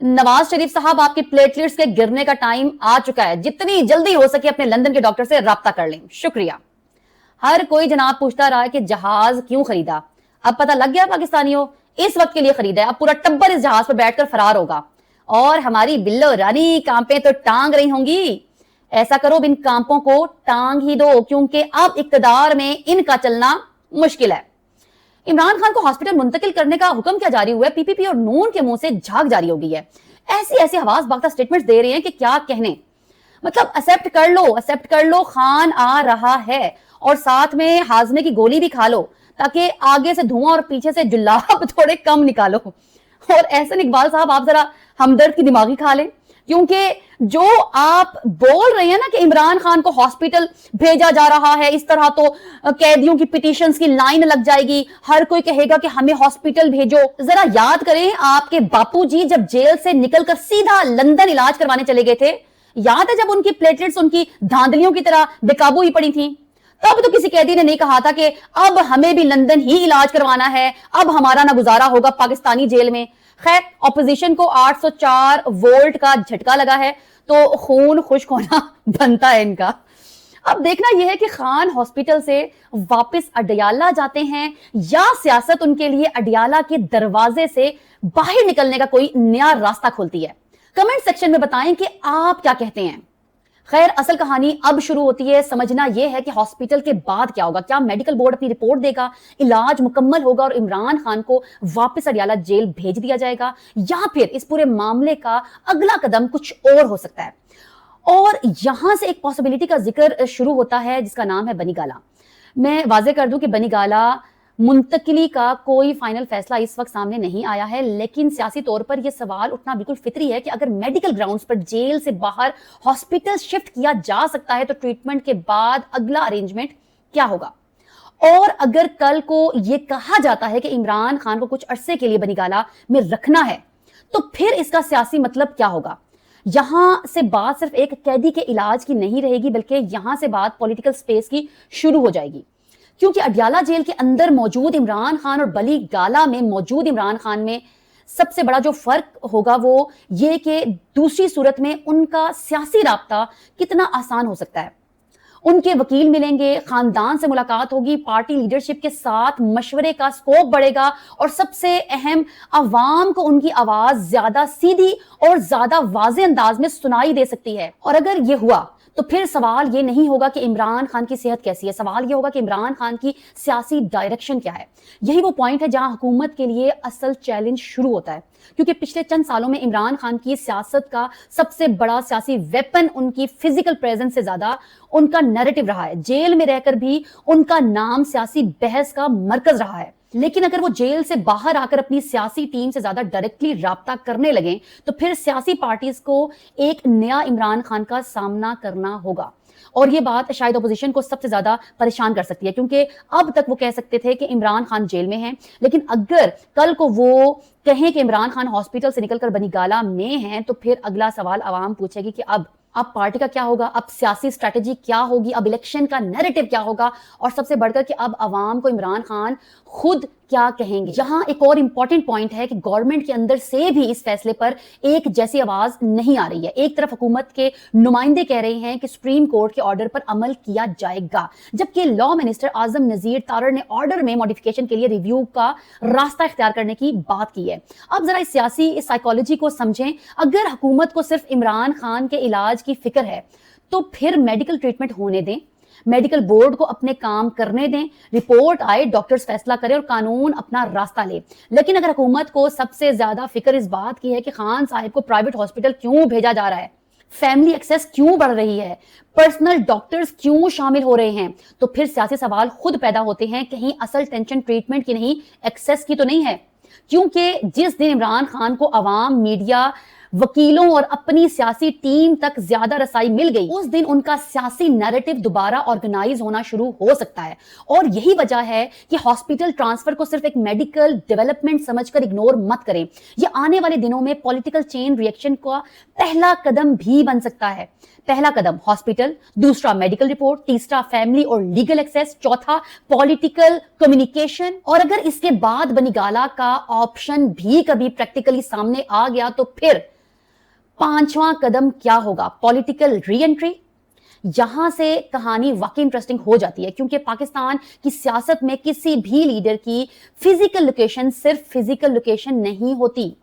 नवाज शरीफ साहब, आपके प्लेटलेट्स के गिरने का टाइम आ चुका है, जितनी जल्दी हो सके अपने लंदन के डॉक्टर से राब्ता कर लें। शुक्रिया। हर कोई जनाब पूछता रहा है कि जहाज क्यों खरीदा। अब पता लग गया पाकिस्तानियों, इस वक्त के लिए खरीदा है। अब पूरा टब्बर इस जहाज पर बैठकर फरार होगा और हमारी बिल्लो रानी कांपे तो टांग रही होंगी। ऐसा करो, इन कांपों को टांग ही दो, क्योंकि अब इक्तदार में इनका चलना मुश्किल है। इमरान खान को हॉस्पिटल मुंतकिल करने का हुक्म क्या जारी हुआ है? पीपीपी और नून के मुंह से झाग जारी हो गई है। ऐसी ऐसी हवास बागता स्टेटमेंट्स दे रहे हैं कि क्या कहने। मतलब एक्सेप्ट कर लो, खान आ रहा है और साथ में हाजमे की गोली भी खा लो, ताकि आगे से धुआं और पीछे से जुलाब थोड़े कम निकालो। और एहसन इकबाल साहब, आप जरा हमदर्द की दिमागी खा लें, क्योंकि जो आप बोल रहे हैं ना कि इमरान खान को हॉस्पिटल भेजा जा रहा है, इस तरह तो कैदियों की पिटीशंस की लाइन लग जाएगी, हर कोई कहेगा कि हमें हॉस्पिटल भेजो। जरा याद करें, आपके बापूजी जब जेल से निकलकर सीधा लंदन इलाज करवाने चले गए थे, याद है जब उनकी प्लेटलेट्स उनकी धांधलियों की तरह बेकाबू ही पड़ी थी? तब तो किसी कैदी ने नहीं कहा था कि अब हमें भी लंदन ही इलाज करवाना है, अब हमारा ना गुजारा होगा पाकिस्तानी जेल में। खैर, ऑपोजिशन को 804 वोल्ट का झटका लगा है तो खून खुश्क होना बनता है इनका। अब देखना यह है कि खान हॉस्पिटल से वापस अडियाला जाते हैं या सियासत उनके लिए अडियाला के दरवाजे से बाहर निकलने का कोई नया रास्ता खोलती है। कमेंट सेक्शन में बताएं कि आप क्या कहते हैं। खैर, असल कहानी अब शुरू होती है। समझना यह है कि हॉस्पिटल के बाद क्या होगा। क्या मेडिकल बोर्ड अपनी रिपोर्ट देगा, इलाज मुकम्मल होगा और इमरान खान को वापस अडियाला जेल भेज दिया जाएगा, या फिर इस पूरे मामले का अगला कदम कुछ और हो सकता है। और यहां से एक पॉसिबिलिटी का जिक्र शुरू होता है जिसका नाम है बनी गाला। मैं वाजे कर दूं कि बनी गाला मुंतकिली का कोई फाइनल फैसला इस वक्त सामने नहीं आया है, लेकिन सियासी तौर पर यह सवाल उठना बिल्कुल फितरी है कि अगर मेडिकल ग्राउंड्स पर जेल से बाहर हॉस्पिटल शिफ्ट किया जा सकता है तो ट्रीटमेंट के बाद अगला अरेंजमेंट क्या होगा। और अगर कल को यह कहा जाता है कि इमरान खान को कुछ अरसे के लिए बनीगाला में रखना है तो फिर इसका सियासी मतलब क्या होगा। यहां से बात सिर्फ एक कैदी के इलाज की नहीं रहेगी, बल्कि यहां से बात पॉलिटिकल स्पेस की शुरू हो जाएगी, क्योंकि अडियाला जेल के अंदर मौजूद इमरान खान और बनी गाला में मौजूद इमरान खान में सबसे बड़ा जो फर्क होगा वो ये कि दूसरी सूरत में उनका सियासी राब्ता कितना आसान हो सकता है। उनके वकील मिलेंगे, खानदान से मुलाकात होगी, पार्टी लीडरशिप के साथ मशवरे का स्कोप बढ़ेगा और सबसे अहम, अवाम को उनकी आवाज ज्यादा सीधी और ज्यादा वाज़े अंदाज में सुनाई दे सकती है। और अगर ये हुआ तो फिर सवाल ये नहीं होगा कि इमरान खान की सेहत कैसी है, सवाल ये होगा कि इमरान खान की सियासी डायरेक्शन क्या है। यही वो पॉइंट है जहां हुकूमत के लिए असल चैलेंज शुरू होता है, क्योंकि पिछले चंद सालों में इमरान खान की सियासत का सबसे बड़ा सियासी वेपन उनकी फिजिकल प्रेजेंस से ज्यादा उनका नैरेटिव रहा है। जेल में रहकर भी उनका नाम सियासी बहस का मरकज रहा है, लेकिन अगर वो जेल से बाहर आकर अपनी सियासी टीम से ज्यादा डायरेक्टली राब्ता करने लगे तो फिर सियासी पार्टीज को एक नया इमरान खान का सामना करना होगा। और ये बात शायद अपोजिशन को सबसे ज्यादा परेशान कर सकती है, क्योंकि अब तक वो कह सकते थे कि इमरान खान जेल में है, लेकिन अगर कल को वो कहें कि इमरान खान हॉस्पिटल से निकलकर बनी गाला में हैं तो फिर अगला सवाल आवाम पूछेगी कि अब पार्टी का क्या होगा, अब सियासी स्ट्रेटेजी क्या होगी, अब इलेक्शन का नैरेटिव क्या होगा, और सबसे बढ़कर कि अब आवाम को इमरान खान खुद क्या कहेंगे। यहाँ एक और इंपॉर्टेंट पॉइंट है कि गवर्नमेंट के अंदर से भी इस फैसले पर एक जैसी आवाज नहीं आ रही है। एक तरफ हुकूमत के नुमाइंदे कह रहे हैं कि सुप्रीम कोर्ट के ऑर्डर पर अमल किया जाएगा, जबकि लॉ मिनिस्टर आजम नजीर तारड़ ने ऑर्डर में मॉडिफिकेशन के लिए रिव्यू का रास्ता इख्तियार करने की बात की है। अब जरा इस सियासी साइकोलॉजी को समझें। अगर हुकूमत को सिर्फ इमरान खान के इलाज की फिक्र है तो फिर मेडिकल ट्रीटमेंट होने दें, मेडिकल बोर्ड को अपने काम करने दें, रिपोर्ट आए, डॉक्टर्स फैसला करें और कानून अपना रास्ता ले। लेकिन अगर हुकूमत को सबसे ज्यादा फिक्र इस बात की है कि खान साहिब को प्राइवेट हॉस्पिटल क्यों भेजा जा रहा है, फैमिली एक्सेस क्यों बढ़ रही है, पर्सनल डॉक्टर्स क्यों शामिल हो रहे हैं, तो फिर सियासी सवाल खुद पैदा होते हैं। कहीं असल टेंशन ट्रीटमेंट की नहीं, एक्सेस की तो नहीं है? क्योंकि जिस दिन इमरान खान को अवाम, मीडिया वकीलों और अपनी सियासी टीम तक ज्यादा रसाई मिल गई, उस दिन उनका सियासी नैरेटिव दोबारा ऑर्गेनाइज होना शुरू हो सकता है। और यही वजह है कि हॉस्पिटल ट्रांसफर को सिर्फ एक मेडिकल डेवलपमेंट समझकर इग्नोर मत करें। यह आने वाले दिनों में पॉलिटिकल चेन रिएक्शन का पहला कदम भी बन सकता है। पहला कदम हॉस्पिटल, दूसरा मेडिकल रिपोर्ट, तीसरा फैमिली और लीगल एक्सेस, चौथा पॉलिटिकल कम्युनिकेशन। और अगर इसके बाद बनीगाला का ऑप्शन भी कभी प्रैक्टिकली सामने आ गया तो फिर पांचवा कदम क्या होगा? Political re entry. यहां से कहानी वाकई इंटरेस्टिंग हो जाती है, क्योंकि पाकिस्तान की सियासत में किसी भी लीडर की फिजिकल लोकेशन सिर्फ फिजिकल लोकेशन नहीं होती।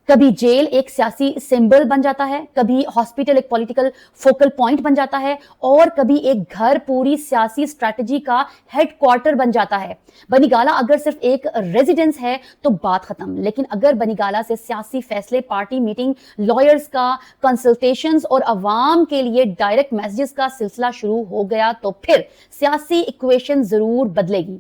कभी जेल एक सियासी सिंबल बन जाता है, कभी हॉस्पिटल एक पॉलिटिकल फोकल पॉइंट बन जाता है, और कभी एक घर पूरी सियासी स्ट्रैटेजी का हेडक्वार्टर बन जाता है। बनीगाला अगर सिर्फ एक रेजिडेंस है तो बात खत्म, लेकिन अगर बनीगाला से सियासी फैसले, पार्टी मीटिंग, लॉयर्स का कंसल्टेशंस और अवाम के लिए डायरेक्ट मैसेजेस का सिलसिला शुरू हो गया तो फिर सियासी इक्वेशन जरूर बदलेगी।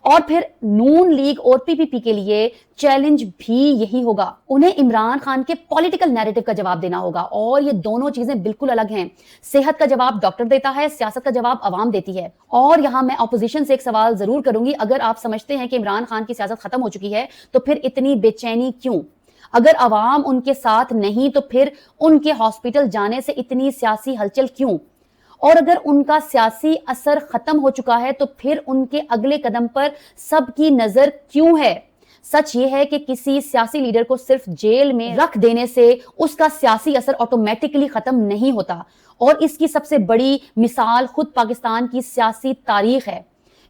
और फिर नून लीग और पीपीपी के लिए चैलेंज भी यही होगा। उन्हें इमरान खान के पॉलिटिकल नैरेटिव का जवाब देना होगा, और ये दोनों चीजें बिल्कुल अलग हैं। सेहत का जवाब डॉक्टर देता है, सियासत का जवाब अवाम देती है। और यहां मैं ऑपोजिशन से एक सवाल जरूर करूंगी, अगर आप समझते हैं कि इमरान खान की सियासत खत्म हो चुकी है तो फिर इतनी बेचैनी क्यों? अगर अवाम उनके साथ नहीं तो फिर उनके हॉस्पिटल जाने से इतनी सियासी हलचल क्यों? और अगर उनका सियासी असर खत्म हो चुका है तो फिर उनके अगले कदम पर सबकी नजर क्यों है? सच ये है कि किसी सियासी लीडर को सिर्फ जेल में रख देने से उसका सियासी असर ऑटोमेटिकली खत्म नहीं होता, और इसकी सबसे बड़ी मिसाल खुद पाकिस्तान की सियासी तारीख है।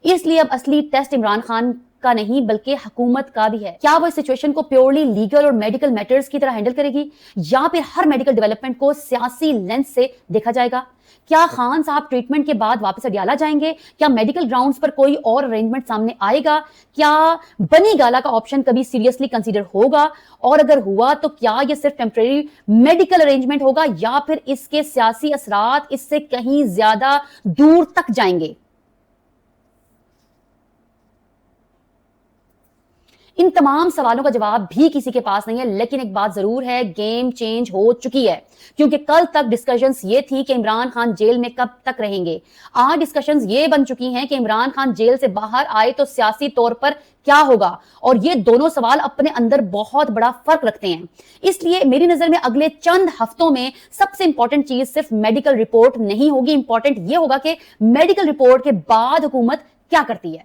इसलिए अब असली टेस्ट इमरान खान का नहीं बल्कि हुकूमत का भी है। क्या वो इस सिचुएशन को प्योरली लीगल और मेडिकल मैटर्स की तरह हैंडल करेगी, या फिर हर मेडिकल डेवलपमेंट को सियासी लेंस से देखा जाएगा? क्या खान साहब ट्रीटमेंट के बाद वापस अडियाला जाएंगे? क्या मेडिकल ग्राउंड्स पर कोई और अरेंजमेंट सामने आएगा? क्या बनीगाला का ऑप्शन कभी सीरियसली कंसीडर होगा? और अगर हुआ तो क्या यह सिर्फ टेम्परेरी मेडिकल अरेंजमेंट होगा, या फिर इसके सियासी असरात इससे कहीं ज्यादा दूर तक जाएंगे? इन तमाम सवालों का जवाब भी किसी के पास नहीं है, लेकिन एक बात जरूर है, गेम चेंज हो चुकी है। क्योंकि कल तक डिस्कशंस ये थी कि इमरान खान जेल में कब तक रहेंगे। आज डिस्कशंस ये बन चुकी हैं कि इमरान खान जेल से बाहर आए तो सियासी तौर पर क्या होगा, और ये दोनों सवाल अपने अंदर बहुत बड़ा फर्क रखते हैं। इसलिए मेरी नजर में अगले चंद हफ्तों में सबसे इंपॉर्टेंट चीज सिर्फ मेडिकल रिपोर्ट नहीं होगी, इंपॉर्टेंट ये होगा कि मेडिकल रिपोर्ट के बाद हुकूमत क्या करती है,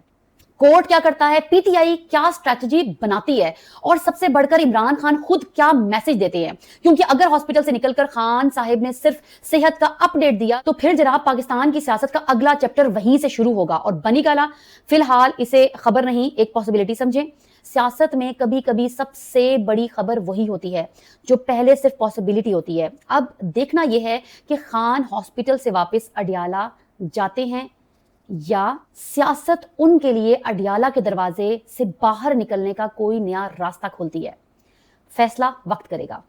कोर्ट क्या करता है, पीटीआई क्या स्ट्रैटेजी बनाती है, और सबसे बढ़कर इमरान खान खुद क्या मैसेज देते हैं। क्योंकि अगर हॉस्पिटल से निकलकर खान साहिब ने सिर्फ सेहत का अपडेट दिया तो फिर जनाब पाकिस्तान की सियासत का अगला चैप्टर वहीं से शुरू होगा। और बनीगाला फिलहाल इसे खबर नहीं, एक पॉसिबिलिटी समझें। सियासत में कभी कभी सबसे बड़ी खबर वही होती है जो पहले सिर्फ पॉसिबिलिटी होती है। अब देखना यह है कि खान हॉस्पिटल से वापस अडियाला जाते हैं, या सियासत उनके लिए अडियाला के दरवाजे से बाहर निकलने का कोई नया रास्ता खोलती है। फैसला वक्त करेगा।